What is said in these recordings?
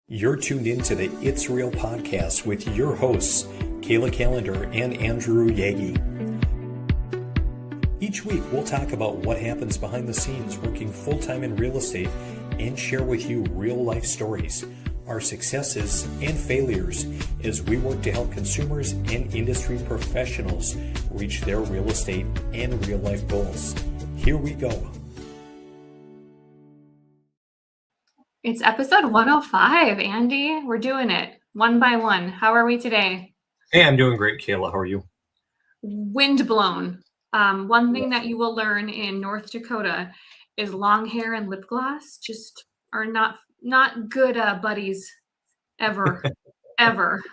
You're tuned in to the It's Real podcast with your hosts, Kayla Callender and Andrew Yagi. Each week, we'll talk about what happens behind the scenes working full-time in real estate and share with you real-life stories, our successes and failures as we work to help consumers and industry professionals reach their real estate and real-life goals. Here we go. It's episode 105, Andy. We're doing it one by one. How are we today? Hey, I'm doing great, Kayla. How are you? Wind blown. One thing that you will learn in North Dakota is long hair and lip gloss just are not good buddies ever, ever.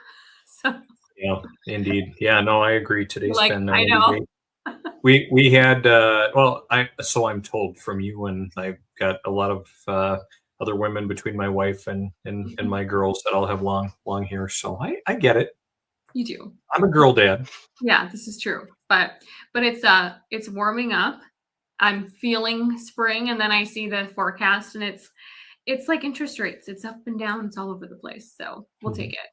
So, yeah, indeed. Yeah, no, I agree. Today's been I know. We had I'm told from you, and I've got a lot of other women between my wife and my girls that all have long hair. So I get it. You do. I'm a girl dad. Yeah, this is true. But it's warming up. I'm feeling spring, and then I see the forecast, and it's like interest rates. It's up and down. It's all over the place. So we'll take it.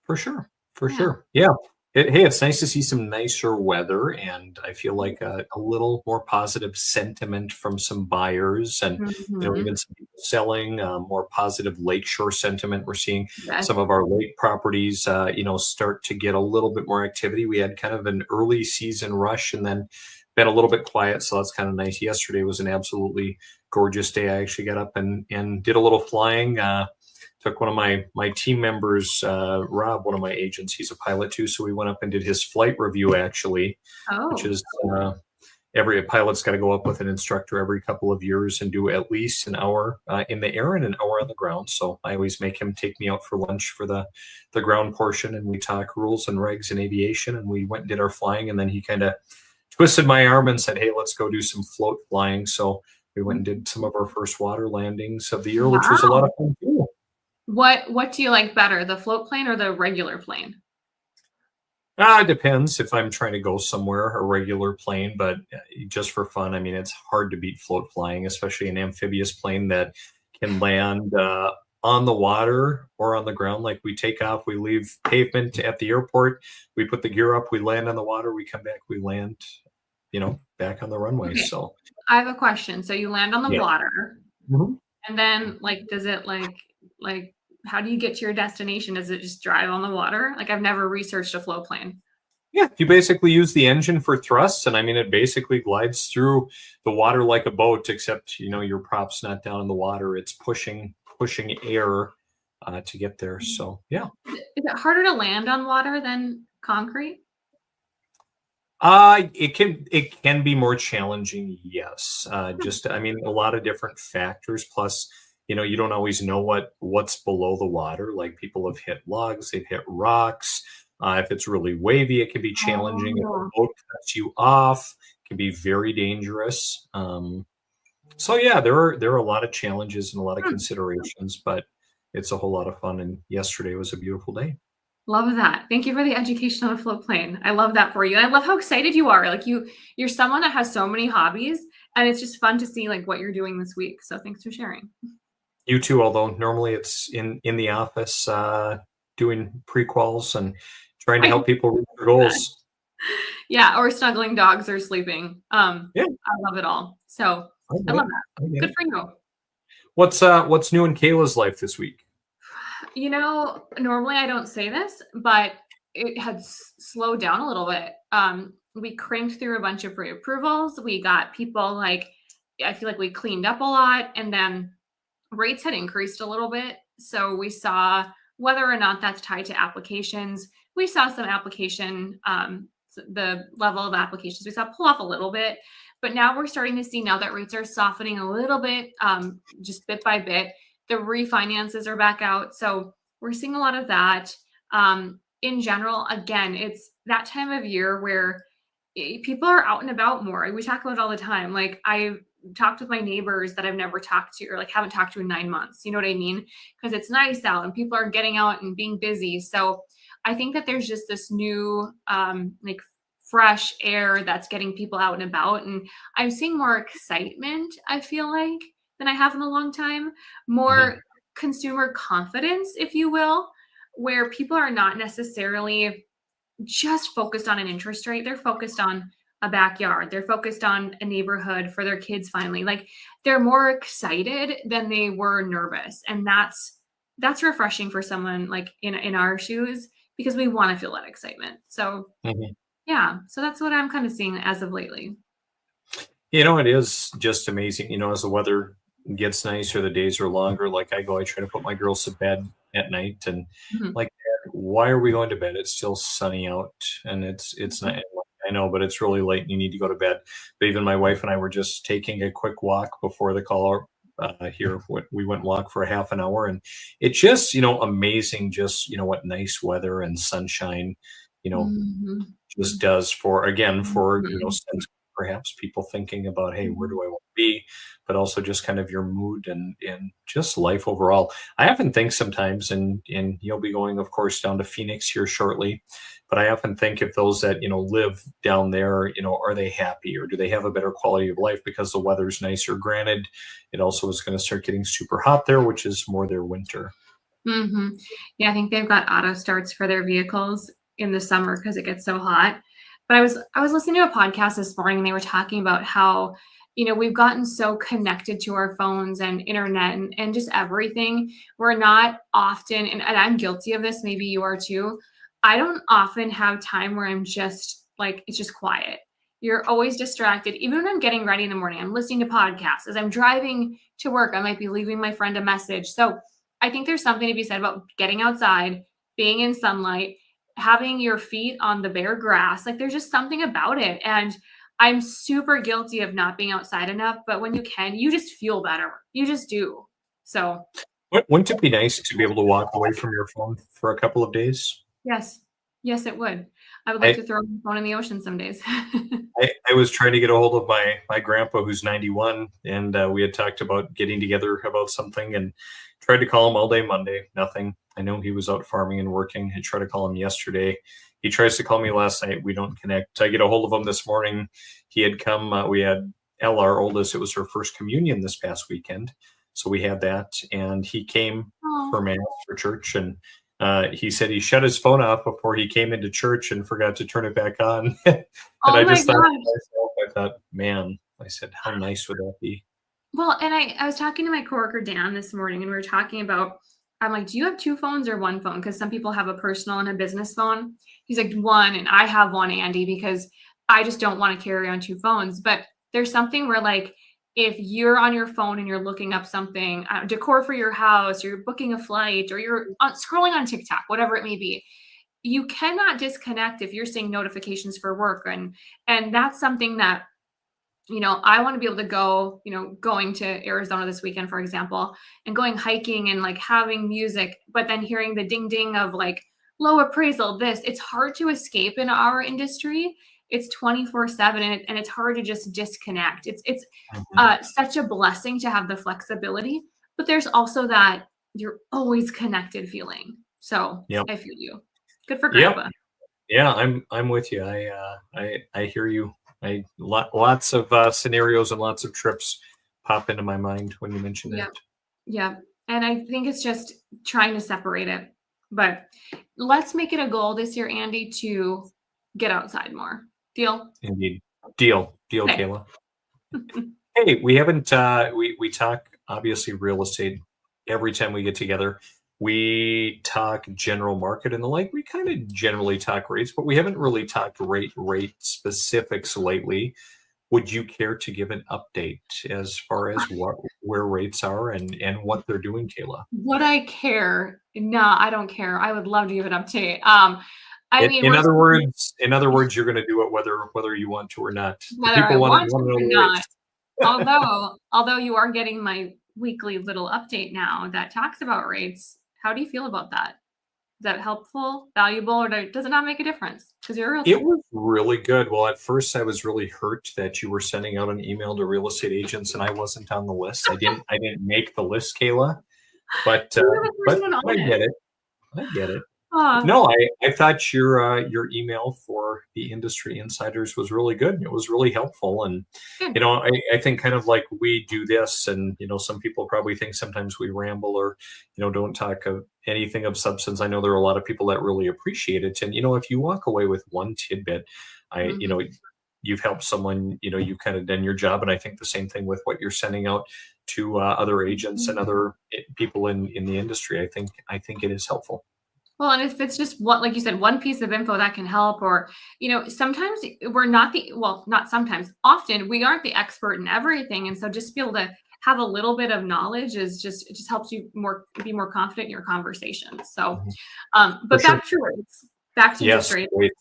For sure. Sure. Yeah. It's nice to see some nicer weather, and I feel like a little more positive sentiment from some buyers, and even some people selling. More positive lakeshore sentiment. We're seeing some of our lake properties, start to get a little bit more activity. We had kind of an early season rush, and then been a little bit quiet, so that's kind of nice. Yesterday was an absolutely gorgeous day. I actually got up and did a little flying. Took one of my team members, Rob, one of my agents. He's a pilot too, so we went up and did his flight review actually, which is every pilot's got to go up with an instructor every couple of years and do at least an hour in the air and an hour on the ground. So I always make him take me out for lunch for the ground portion, and we talk rules and regs in aviation. And we went and did our flying, and then he kind of twisted my arm and said, "Hey, let's go do some float flying." So we went and did some of our first water landings of the year, which was a lot of fun too. What do you like better, the float plane or the regular plane? It depends. If I'm trying to go somewhere, a regular plane, but just for fun, I mean, it's hard to beat float flying, especially an amphibious plane that can land on the water or on the ground. Like we take off, we leave pavement at the airport, we put the gear up, we land on the water, we come back, we land, back on the runway. Okay. So I have a question. So you land on the water, and then does it like how do you get to your destination? Does it just drive on the water? Like I've never researched a float plane. Yeah, you basically use the engine for thrusts, and I mean it basically glides through the water like a boat, except your prop's not down in the water; it's pushing air to get there. So yeah. Is it harder to land on water than concrete? It can be more challenging. Yes, a lot of different factors. Plus, you don't always know what's below the water. Like people have hit logs, they've hit rocks. If it's really wavy, it can be challenging. If a boat cuts you off, it can be very dangerous. So yeah, there are a lot of challenges and a lot of considerations, but it's a whole lot of fun. And yesterday was a beautiful day. Love that. Thank you for the education on a float plane. I love that for you. I love how excited you are. Like you're someone that has so many hobbies, and it's just fun to see what you're doing this week. So thanks for sharing. You too, although normally it's in the office doing pre-quals and trying to help people reach their goals. Yeah, or snuggling dogs or sleeping. I love it all. So I love that. Good for you. What's new in Kayla's life this week? Normally I don't say this, but it had slowed down a little bit. We cranked through a bunch of pre-approvals. We got people I feel like we cleaned up a lot, and then rates had increased a little bit. So we saw, whether or not that's tied to applications, we saw some application, the level of applications we saw pull off a little bit. But now we're starting to see, now that rates are softening a little bit, just bit by bit, the refinances are back out. So we're seeing a lot of that. In general, again, it's that time of year where people are out and about more. We talk about it all the time. Like I've talked with my neighbors that I've never talked to, or haven't talked to in 9 months. You know what I mean? Because it's nice out and people are getting out and being busy. So I think that there's just this new fresh air that's getting people out and about. And I'm seeing more excitement, I feel like, than I have in a long time. More consumer confidence, if you will, where people are not necessarily just focused on an interest rate. They're focused on a backyard. They're focused on a neighborhood for their kids finally. Like they're more excited than they were nervous. And that's refreshing for someone like in our shoes because we want to feel that excitement. So yeah, so that's what I'm kind of seeing as of lately. It is just amazing, as the weather gets nicer, the days are longer. Like I try to put my girls to bed at night and like, "Dad, why are we going to bed? It's still sunny out and it's not, I know, but it's really late and you need to go to bed." But even my wife and I were just taking a quick walk before the call here. We went and walked for a half an hour and it's just, amazing just, what nice weather and sunshine, just does for perhaps people thinking about, hey, where do I want to be? But also just kind of your mood and just life overall. I often think sometimes, and you'll be going, of course, down to Phoenix here shortly, but I often think if those that, live down there, are they happy or do they have a better quality of life because the weather's nicer? Granted, it also is going to start getting super hot there, which is more their winter. Yeah, I think they've got auto starts for their vehicles in the summer because it gets so hot. But I was listening to a podcast this morning and they were talking about how, we've gotten so connected to our phones and internet and just everything. We're not often, and I'm guilty of this, maybe you are too. I don't often have time where I'm just like, it's just quiet. You're always distracted. Even when I'm getting ready in the morning, I'm listening to podcasts. As I'm driving to work, I might be leaving my friend a message. So I think there's something to be said about getting outside, being in sunlight, having your feet on the bare grass. Like there's just something about it. And I'm super guilty of not being outside enough, but when you can, you just feel better. You just do. So wouldn't it be nice to be able to walk away from your phone for a couple of days? Yes, it would. I would like to throw my phone in the ocean some days. I was trying to get a hold of my grandpa who's 91 and we had talked about getting together about something and tried to call him all day Monday, nothing. I know he was out farming and working. I tried to call him yesterday. He tries to call me last night. We don't connect. I get a hold of him this morning. He had come. We had Ella, our oldest. It was her first communion this past weekend. So we had that. And he came for Mass for church. And he said he shut his phone off before he came into church and forgot to turn it back on. And I just thought to myself, I thought, man, I said, how nice would that be? Well, and I was talking to my coworker, Dan, this morning, and we were talking about, I'm like, do you have two phones or one phone? Because some people have a personal and a business phone. He's like, one, and I have one, Andy, because I just don't want to carry on two phones. But there's something where like, if you're on your phone and you're looking up something, decor for your house, or you're booking a flight, or you're scrolling on TikTok, whatever it may be, you cannot disconnect if you're seeing notifications for work. And that's something that, I want to be able to go, going to Arizona this weekend, for example, and going hiking and like having music, but then hearing the ding ding of like low appraisal, it's hard to escape in our industry. It's 24/7 and it's hard to just disconnect. It's such a blessing to have the flexibility, but there's also that you're always connected feeling. So I feel you. Good for grandpa. Yeah, I'm with you. I hear you. Lots of scenarios and lots of trips pop into my mind when you mention that. Yeah. And I think it's just trying to separate it. But let's make it a goal this year, Andy, to get outside more. Deal? Indeed. Deal, okay. Kayla. Hey, we haven't we talk obviously real estate every time we get together. We talk general market and the like. We kind of generally talk rates, but we haven't really talked rate specifics lately. Would you care to give an update as far as where rates are and what they're doing, Kayla? Would I care? No, I don't care. I would love to give an update. In other words, you're going to do it whether you want to or not. Whether I want to or not. Although you are getting my weekly little update now that talks about rates. How do you feel about that? Is that helpful, valuable, or does it not make a difference? Because you're a real It was really good. Well, at first I was really hurt that you were sending out an email to real estate agents and I wasn't on the list. I didn't make the list, Kayla. But I get it. Oh, No, I thought your email for the industry insiders was really good. It was really helpful, and good. I think kind of like we do this, and some people probably think sometimes we ramble or don't talk of anything of substance. I know there are a lot of people that really appreciate it, and if you walk away with one tidbit, I you know Mhm. you've helped someone. You've kind of done your job, and I think the same thing with what you're sending out to other agents and other people in the industry. I think it is helpful. Well, and if it's just one, like you said, one piece of info that can help, or, sometimes we're not not sometimes, often we aren't the expert in everything. And so just be able to have a little bit of knowledge it just helps you be more confident in your conversations. So, Mhm. For but sure. back to rates, back to interest Yes. rates. Great.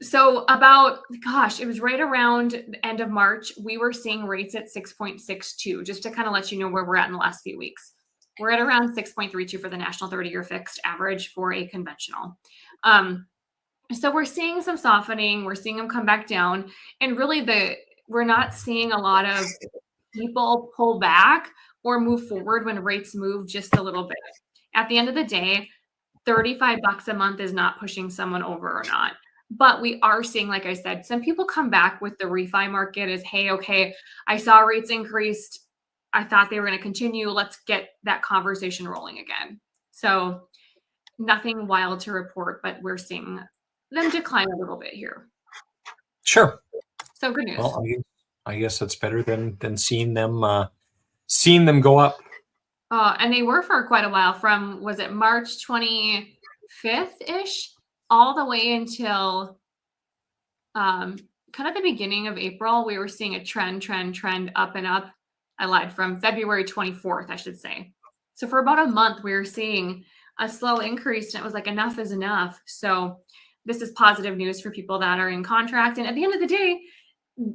So about, gosh, it was right around the end of March, we were seeing rates at 6.62, just to kind of let you know where we're at in the last few weeks. We're at around 6.32 for the national 30-year fixed average for a conventional. Um, so we're seeing some softening, we're seeing them come back down, and really we're not seeing a lot of people pull back or move forward when rates move just a little bit. At the end of the day, $35 a month is not pushing someone over or not. But we are seeing, like I said, some people come back with the refi market as, hey, okay, I saw rates increased. I thought they were going to continue. Let's get that conversation rolling again. So nothing wild to report, but we're seeing them decline a little bit here. Sure. So good news. Well, I guess it's better than seeing them go up. And they were for quite a while, from, was it March 25th ish, all the way until um, kind of the beginning of April. We were seeing a trend up and up. I lied, from February 24th, I should say. So for about a month, we were seeing a slow increase, and it was like enough is enough. So this is positive news for people that are in contract. And at the end of the day,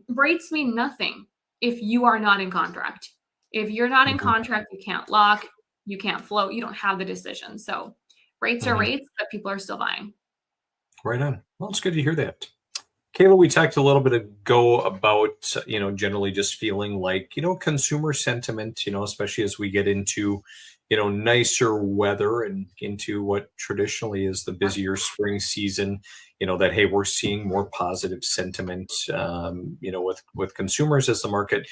rates mean nothing if you are not in contract. If you're not in Mhm, contract, you can't lock, you can't float, you don't have the decision. So rates are mhm. rates, but people are still buying. Right on. Well, it's good to hear that. Kayla, we talked a little bit ago about, generally just feeling like, consumer sentiment, especially as we get into, nicer weather and into what traditionally is the busier spring season, that, hey, we're seeing more positive sentiment, with consumers as the market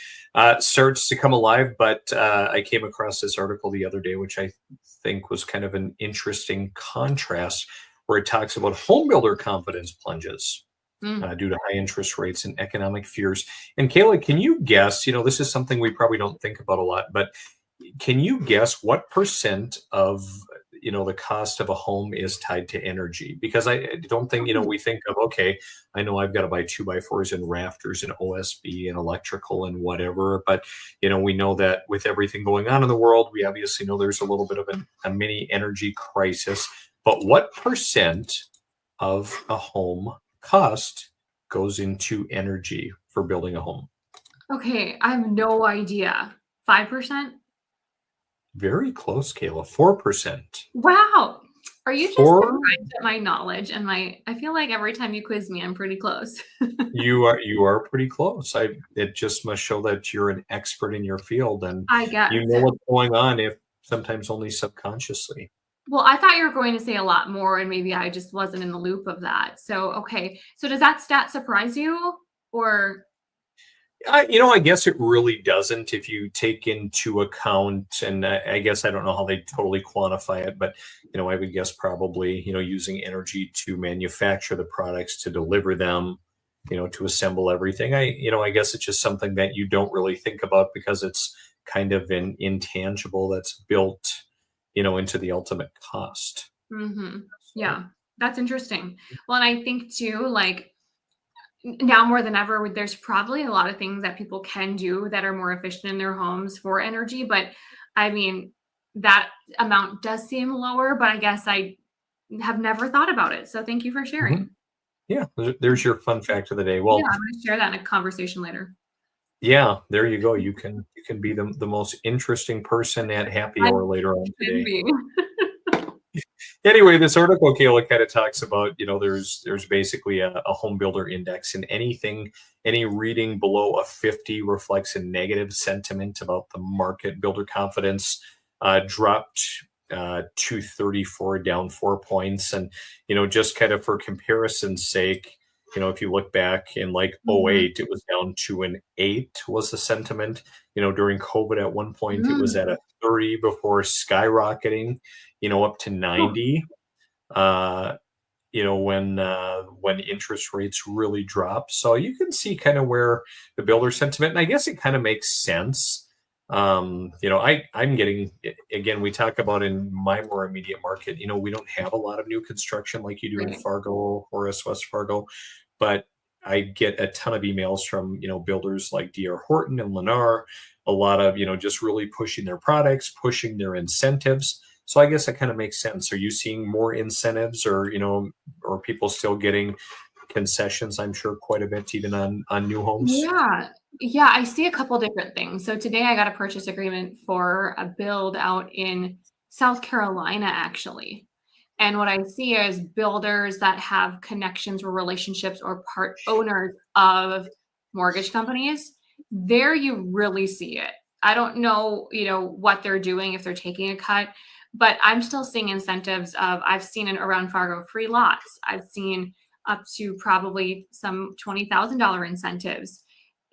starts to come alive. But I came across this article the other day, which I think was kind of an interesting contrast, where it talks about home builder confidence plunges Mm. due to high interest rates and economic fears. And Kayla, can you guess? This is something we probably don't think about a lot, but can you guess what percent of the cost of a home is tied to energy? Because I don't think we think of, okay, I know I've got to buy 2x4s and rafters and OSB and electrical and whatever, but we know that with everything going on in the world, we obviously know there's a little bit of a mini energy crisis. But what percent of a home cost goes into energy for building a home? Okay, I have no idea. 5%? Very close, Kayla. 4%. Wow. Are you just Four. surprised at my knowledge and I feel like every time you quiz me, I'm pretty close. You are pretty close. It just must show that you're an expert in your field and I you guess. know what's going on, if sometimes only subconsciously. Well, I thought you were going to say a lot more, and maybe I just wasn't in the loop of that. So, okay. So does that stat surprise you? Or I guess it really doesn't if you take into account, and I guess I don't know how they totally quantify it, but I would guess probably using energy to manufacture the products, to deliver them, to assemble everything. I guess it's just something that you don't really think about because it's kind of an intangible that's built, into the ultimate cost. mhm. So, Yeah. That's interesting. Well, and I think too, like, now more than ever, there's probably a lot of things that people can do that are more efficient in their homes for energy. But I mean, that amount does seem lower, but I guess I have never thought about it. So thank you for mhm. sharing. Yeah, there's your fun fact of the day. Yeah, Well, I'm going to share that in a conversation later. yeah, there you go. You can be the most interesting person at happy I hour later on can today. be. Anyway, this article, Kayla, kind of talks about, there's basically a home builder index, and any reading below a 50 reflects a negative sentiment about the market. Builder confidence dropped 234, down 4 points. And, just kind of for comparison's sake, if you look back in like Mhm. '08, it was down to an 8 was the sentiment. During COVID at one point, it was Mm. at a 30 before skyrocketing, up to Oh, 90. When interest rates really drop. So you can see kind of where the builder sentiment, and I guess it kind of makes sense. I'm getting, again, we talk about in my more immediate market, we don't have a lot of new construction like you do in right. Fargo or West Fargo, but I get a ton of emails from, builders like DR Horton and Lennar, a lot of, just really pushing their products, pushing their incentives. So I guess that kind of makes sense. Are you seeing more incentives, or or people still getting concessions? I'm sure quite a bit, even on new homes. Yeah. Yeah, I see a couple different things. So today I got a purchase agreement for a build out in South Carolina, actually. And what I see is builders that have connections or relationships or part owners of mortgage companies. There you really see it. I don't know, what they're doing if they're taking a cut, but I'm still seeing incentives of I've seen it around Fargo free lots. I've seen up to probably some $20,000 incentives.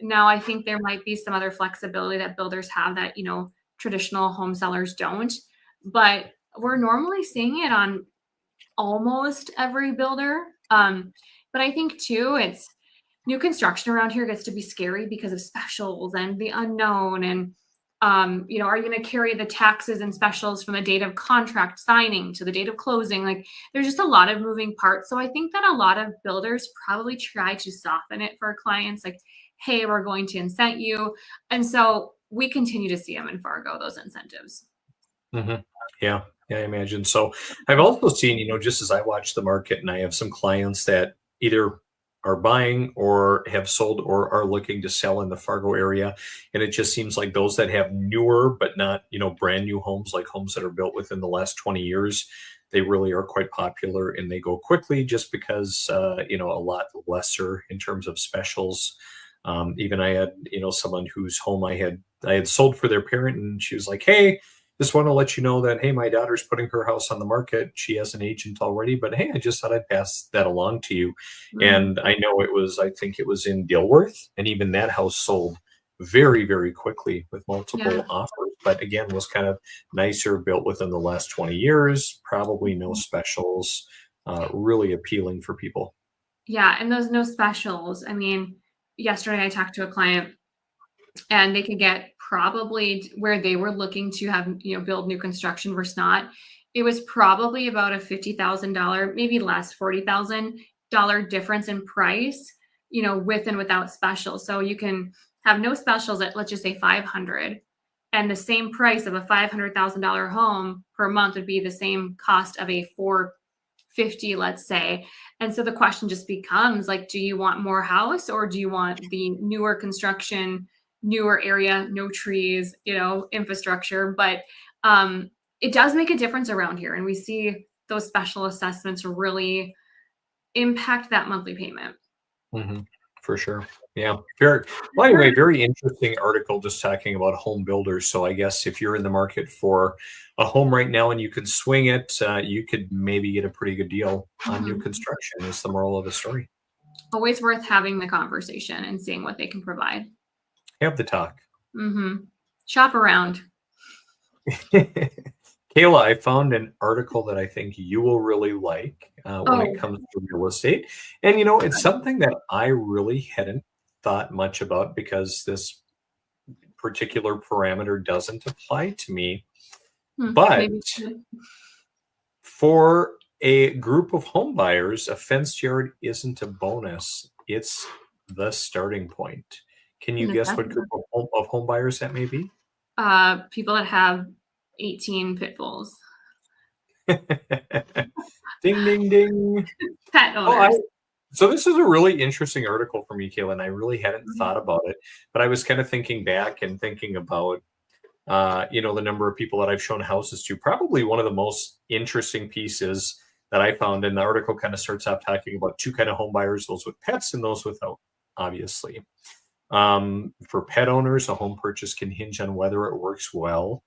Now, I think there might be some other flexibility that builders have that, traditional home sellers don't, but we're normally seeing it on almost every builder. But I think too, it's new construction around here gets to be scary because of specials and the unknown. And, are you going to carry the taxes and specials from the date of contract signing to the date of closing? Like, there's just a lot of moving parts. So I think that a lot of builders probably try to soften it for clients, like, hey, we're going to incent you. And so we continue to see them in Fargo, those incentives. Hmm. Yeah, I imagine. So I've also seen, just as I watch the market, and I have some clients that either are buying or have sold or are looking to sell in the Fargo area. And it just seems like those that have newer, but not, brand new homes, like homes that are built within the last 20 years, they really are quite popular and they go quickly just because, a lot lesser in terms of specials. Even I had, someone whose home I had sold for their parent, and she was like, "Hey, just want to let you know that, hey, my daughter's putting her house on the market. She has an agent already, but hey, I just thought I'd pass that along to you." Mm, And I think it was in Dilworth, and even that house sold very, very quickly with yeah. multiple offers. But again, was kind of nicer, built within the last 20 years, probably no specials, really appealing for people. Yeah, and those no specials. I mean, yesterday I talked to a client and they could get probably where they were looking to have, build new construction versus not. It was probably about a $50,000, maybe less, $40,000 difference in price, with and without specials. So you can have no specials at, let's just say, 500, and the same price of a $500,000 home per month would be the same cost of a 450, let's say. And so the question just becomes like, do you want more house or do you want the newer construction, newer area, no trees, infrastructure? But it does make a difference around here. And we see those special assessments really impact that monthly payment. Hmm. For sure. Yeah. Very well. Anyway, very interesting article just talking about home builders. So I guess if you're in the market for a home right now and you can swing it, you could maybe get a pretty good deal on new Mhm. construction. Is the moral of the story. Always worth having the conversation and seeing what they can provide. Have the talk. Shop around. Kayla, I found an article that I think you will really like when it Oh, comes to real estate. And, it's something that I really hadn't thought much about because this particular parameter doesn't apply to me. But maybe. for a group of home buyers, a fenced yard isn't a bonus, it's the starting point. Can you guess what group of home buyers that may be? People that have 18 pit bulls, Ding, ding, ding. pet Oh, owners. so this is a really interesting article for me, Kayla, and I really hadn't Mhm. thought about it. But I was kind of thinking back and thinking about, the number of people that I've shown houses to. Probably one of the most interesting pieces that I found in the article kind of starts off talking about two kind of home buyers, those with pets and those without, obviously. For pet owners, a home purchase can hinge on whether it works well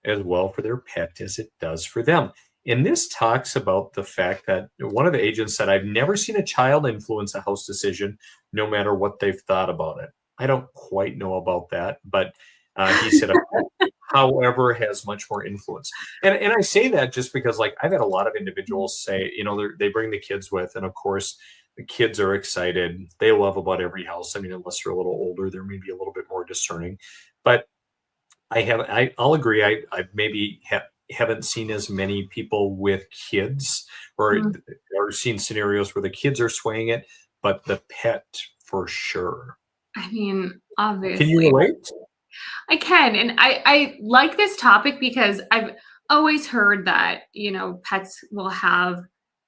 as well for their pet as it does for them. And this talks about the fact that one of the agents said, I've never seen a child influence a house decision, no matter what they've thought about it. I don't quite know about that, but he said, however, has much more influence. And I say that just because, like, I've had a lot of individuals say, they bring the kids with, and of course, the kids are excited. They love about every house. I mean, unless they're a little older, they're maybe a little bit more discerning. But I'll agree. I maybe haven't seen as many people with kids or seen scenarios where the kids are swaying it, but the pet for sure. I mean, obviously. Can you relate? I can. And I like this topic because I've always heard that, pets will have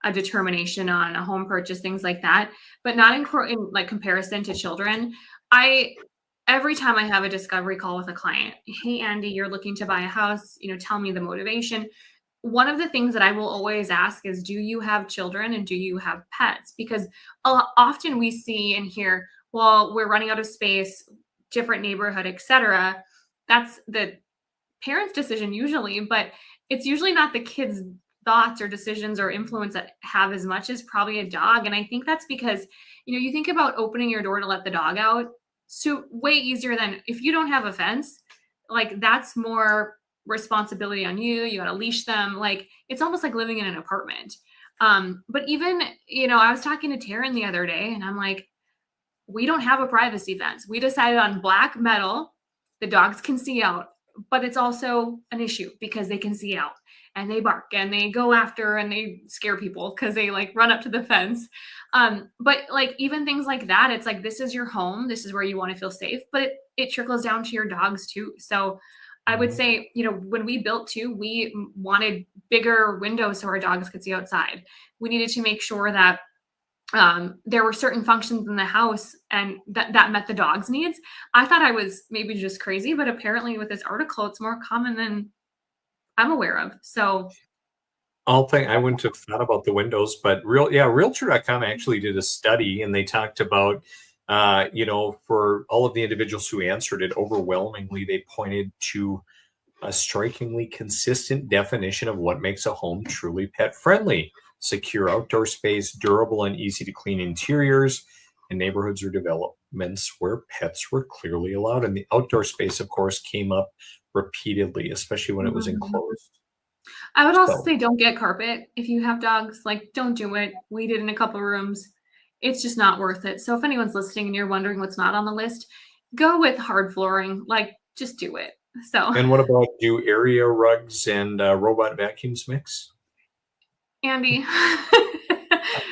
a determination on a home purchase, things like that, but not in like comparison to children. Every time I have a discovery call with a client, hey, Andy, you're looking to buy a house, tell me the motivation. One of the things that I will always ask is, do you have children and do you have pets? Because often we see and hear, well, we're running out of space, different neighborhood, etc. That's the parents' decision usually, but it's usually not the kids' thoughts or decisions or influence that have as much as probably a dog. And I think that's because, you think about opening your door to let the dog out. So way easier than if you don't have a fence, like that's more responsibility on you. You got to leash them. Like it's almost like living in an apartment. But even, I was talking to Taryn the other day and I'm like, we don't have a privacy fence. We decided on black metal. The dogs can see out, but it's also an issue because they can see out and they bark and they go after and they scare people because they like run up to the fence. But like even things like that, it's like, this is your home. This is where you want to feel safe, but it trickles down to your dogs too. So I would say, when we built too, we wanted bigger windows so our dogs could see outside. We needed to make sure that there were certain functions in the house and that met the dog's needs. I thought I was maybe just crazy, but apparently with this article, it's more common than I'm aware of. So I wouldn't have thought about the windows, but Realtor.com actually did a study and they talked about, for all of the individuals who answered it, overwhelmingly, they pointed to a strikingly consistent definition of what makes a home truly pet friendly: secure outdoor space, durable and easy to clean interiors, and neighborhoods or developments where pets were clearly allowed. And the outdoor space, of course, came up repeatedly, especially when it was enclosed. I would also say don't get carpet if you have dogs. Like, don't do it. We did in a couple of rooms. It's just not worth it. So if anyone's listening and you're wondering what's not on the list, go with hard flooring. Like, just do it. So. And what about, do area rugs and robot vacuums mix? Andy,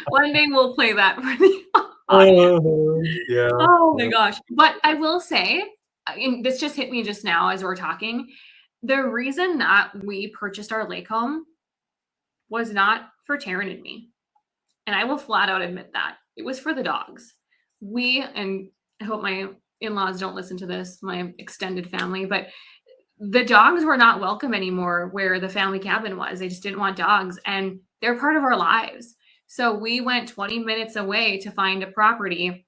one day we'll play that for the audience. Yeah. Oh my gosh. But I will say, and this just hit me just now as we're talking, the reason that we purchased our lake home was not for Taryn and me. And I will flat out admit that. It was for the dogs. And I hope my in-laws don't listen to this, my extended family, but the dogs were not welcome anymore where the family cabin was. They just didn't want dogs, and they're part of our lives. So we went 20 minutes away to find a property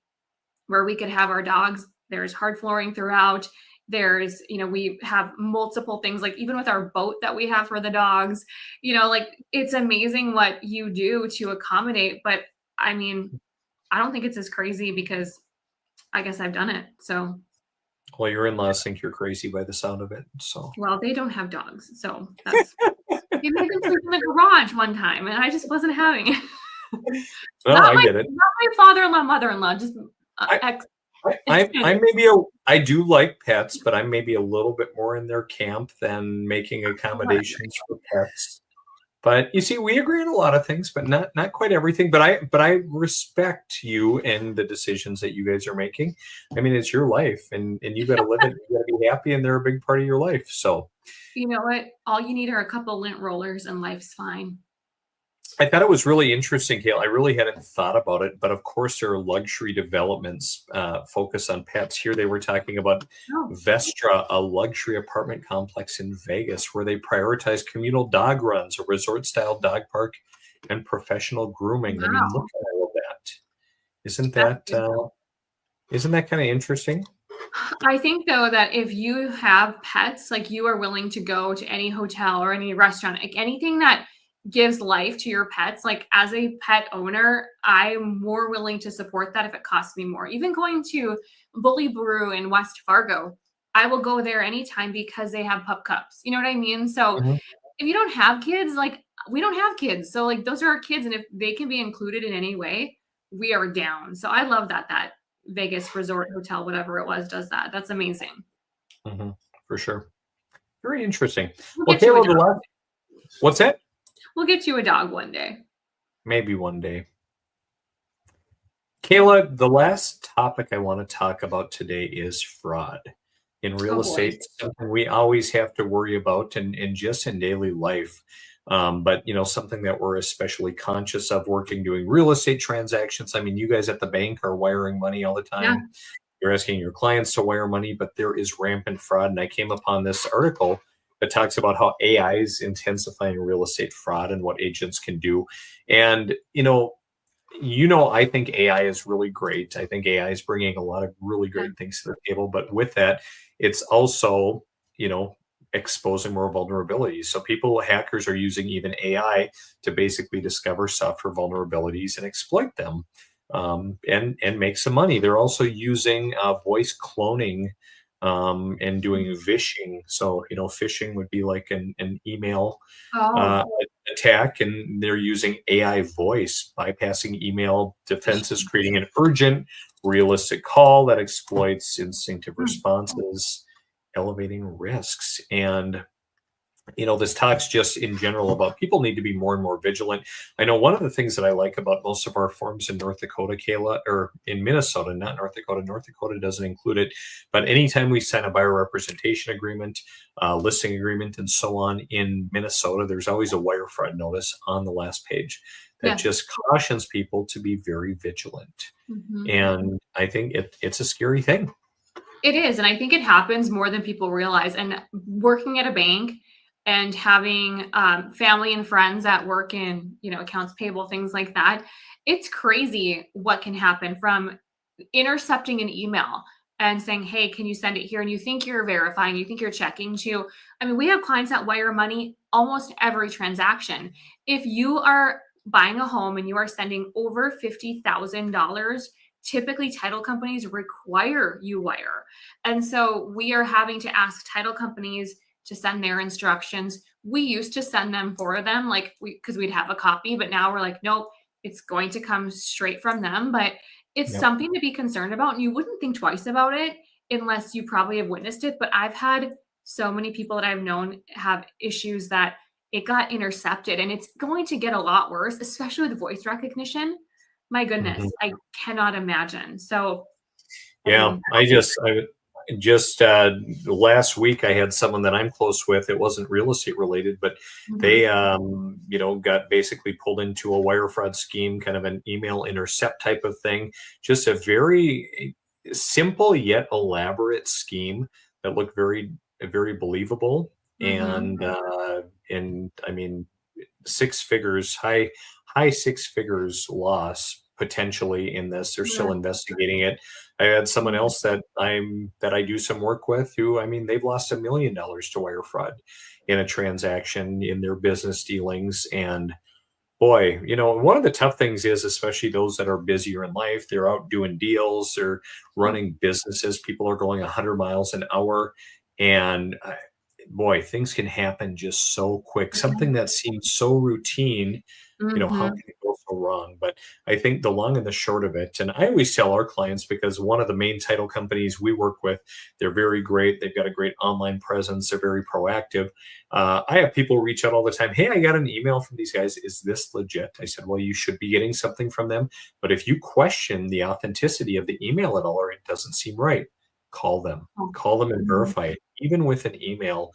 where we could have our dogs. There's hard flooring throughout. There's, we have multiple things, like even with our boat that we have for the dogs, like it's amazing what you do to accommodate. But I mean, I don't think it's as crazy because I guess I've done it. So. Well, your in-laws think you're crazy by the sound of it. So. Well, they don't have dogs, so that's. They made them sleep in the garage one time, and I just wasn't having it. Well, I get it. Not my father-in-law, mother-in-law, just I do like pets, but I'm maybe a little bit more in their camp than making accommodations for pets. But you see, we agree on a lot of things, but not quite everything. But I respect you and the decisions that you guys are making. I mean, it's your life, and you got to live it. You got to be happy, and they're a big part of your life. So, you know what? All you need are a couple lint rollers, and life's fine. I thought it was really interesting, Gail. I really hadn't thought about it, but of course there are luxury developments focused on pets. Here they were talking about Vestra, a luxury apartment complex in Vegas, where they prioritize communal dog runs, a resort-style dog park, and professional grooming. Wow. I mean, look at all of that. Isn't that kind of interesting? I think though that if you have pets, like you are willing to go to any hotel or any restaurant, like anything that gives life to your pets, like as a pet owner, I'm more willing to support that if it costs me more. Even going to Bully Brew in West Fargo, I will go there anytime because they have pup cups. You know what I mean? So Mhm. if you don't have kids, like we don't have kids. So like those are our kids. And if they can be included in any way, we are down. So I love that Vegas resort hotel, whatever it was, does that. That's amazing. Mhm. For sure. Very interesting. We'll Well, get you a Caleb, dog. what's that? We'll get you a dog one day. Maybe one day. Kayla, the last topic I want to talk about today is fraud. In real Oh boy. estate, something we always have to worry about and just in daily life. But something that we're especially conscious of working doing real estate transactions. I mean, you guys at the bank are wiring money all the Yeah. time. You're asking your clients to wire money, but there is rampant fraud. And I came upon this article that talks about how AI is intensifying real estate fraud and what agents can do. And I think AI is really great. I think AI is bringing a lot of really Yeah. great things to the table. But with that, it's also, you know, exposing more vulnerabilities. So hackers are using even AI to basically discover software vulnerabilities and exploit them, and make some money. They're also using voice cloning, and doing phishing. So, phishing would be like an email uh, Oh. attack, and they're using AI voice, bypassing email defenses, creating an urgent, realistic call that exploits instinctive Mm. responses, elevating risks. And this talks just in general about people need to be more and more vigilant. I know one of the things that I like about most of our firms in North Dakota, Kayla, or in Minnesota, not North Dakota. North Dakota doesn't include it, but anytime we sign a buyer representation agreement, listing agreement, and so on in Minnesota, there's always a wire fraud notice on the last page that Yes. just cautions people to be very vigilant. Mhm. And I think it's a scary thing. It is, and I think it happens more than people realize. And working at a bank and having family and friends that work in, accounts payable, things like that, it's crazy what can happen from intercepting an email and saying, "Hey, can you send it here?" And you think you're verifying, you think you're checking to. I mean, we have clients that wire money almost every transaction. If you are buying a home and you are sending over $50,000, typically title companies require you wire. And so we are having to ask title companies to send their instructions. We used to send them for them, like because we'd have a copy, but now we're like, nope, it's going to come straight from them. But it's Yep. something to be concerned about, and you wouldn't think twice about it unless you probably have witnessed it. But I've had so many people that I've known have issues that it got intercepted, and it's going to get a lot worse, especially with voice recognition. My goodness, Mhm. I cannot imagine. So, I Yeah, mean, I just last week I had someone that I'm close with. It wasn't real estate related, but mhm, they got basically pulled into a wire fraud scheme, kind of an email intercept type of thing. Just a very simple yet elaborate scheme that looked very believable. mhm, And I mean, six figures, high six figures loss potentially in this. They're still yeah, investigating it. I had someone mhm, else that I do some work with who, I mean, they've lost $1 million to wire fraud in a transaction in their business dealings. And boy, one of the tough things is, especially those that are busier in life, they're out doing deals, they're yeah, running businesses, people are going 100 miles an hour. And boy, things can happen just so quick. yeah, Something that seems so routine, how mhm, can it go so wrong? But I think the long and the short of it, and I always tell our clients, because one of the main title companies we work with, they're very great. They've got a great online presence. They're very proactive. I have people reach out all the time. Hey, I got an email from these guys. Is this legit? I said, well, you should be getting something from them. But if you question the authenticity of the email at all, or it doesn't seem right, call them. oh, Call them and mhm, verify it, even with an email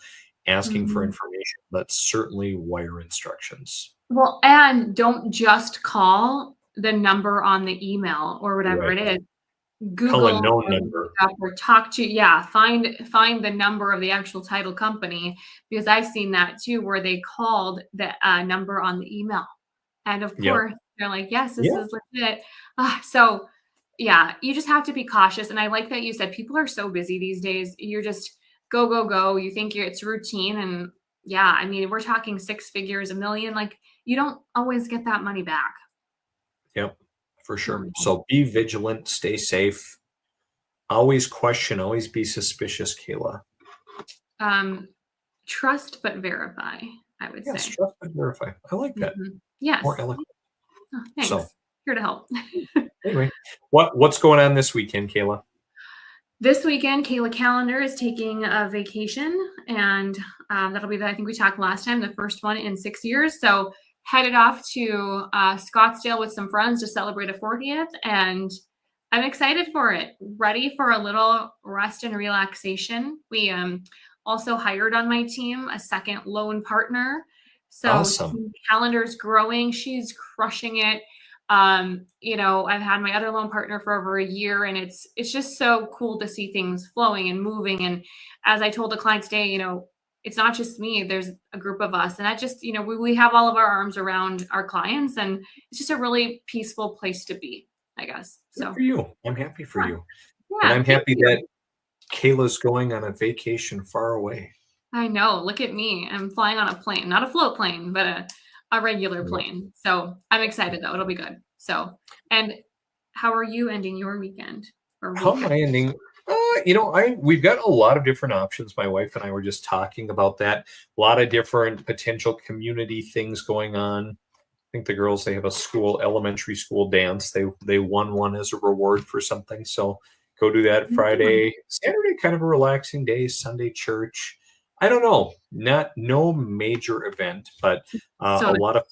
asking for mhm. information, but certainly wire instructions. Well, and don't just call the number on the email or whatever it Right. is. Call a Google known or look number. up or talk to, yeah, find the number of the actual title company, because I've seen that too, where they called the, number on the email, and of Yep. course, they're like, "Yes, this Yeah. is legit." So yeah, you just have to be cautious. And I like that you said people are so busy these days. You're just go, go, go. You think it's routine. And yeah, I mean, we're talking six figures, a million. Like you don't always get that money back. Yep, for sure. Um, So be vigilant, stay safe, always question, always be suspicious, Kayla. um, trust but verify, I would Yes, say. trust and verify. I like that. Yes. More eloquent. Oh, thanks. So Here to help. anyway, what's going on this weekend, Kayla? This weekend, Kayla Calendar is taking a vacation, and that'll be I think we talked last time, the first one in 6 years. So headed off to Scottsdale with some friends to celebrate a 40th, and I'm excited for it. Ready for a little rest and relaxation. We also hired on my team a second loan partner. So Awesome. Team Calendar's growing. She's crushing it. I've had my other loan partner for over a year, and it's just so cool to see things flowing and moving. And as I told the client today, it's not just me, there's a group of us, and that just, we have all of our arms around our clients, and it's just a really peaceful place to be, I guess. Good So for you. I'm happy for you. yeah, And I'm thank happy you. that Kayla's going on a vacation far away. I know. Look at me. I'm flying on a plane, not a float plane, but a regular plane. So I'm excited though. It'll be good. So, and how are you ending your weekend? Or How am I ending? We've got a lot of different options. My wife and I were just talking about that. A lot of different potential community things going on. I think the girls, they have a elementary school dance. They won one as a reward for something. So go do that Friday. Saturday, kind of a relaxing day. Sunday, church. I don't know. No major event, but a lot of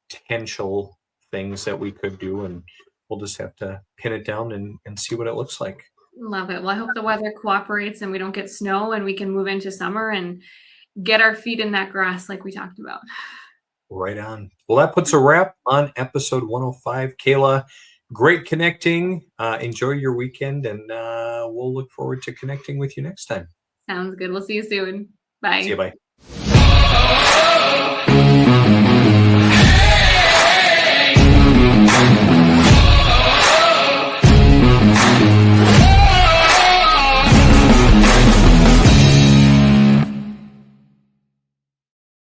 potential things that we could do, and we'll just have to pin it down and see what it looks like. Love it. Well, I hope the weather cooperates and we don't get snow and we can move into summer and get our feet in that grass like we talked about. Right on. Well, that puts a wrap on episode 105. Kayla, great connecting. Enjoy your weekend, and we'll look forward to connecting with you next time. Sounds good. We'll see you soon. Bye. See you. Bye.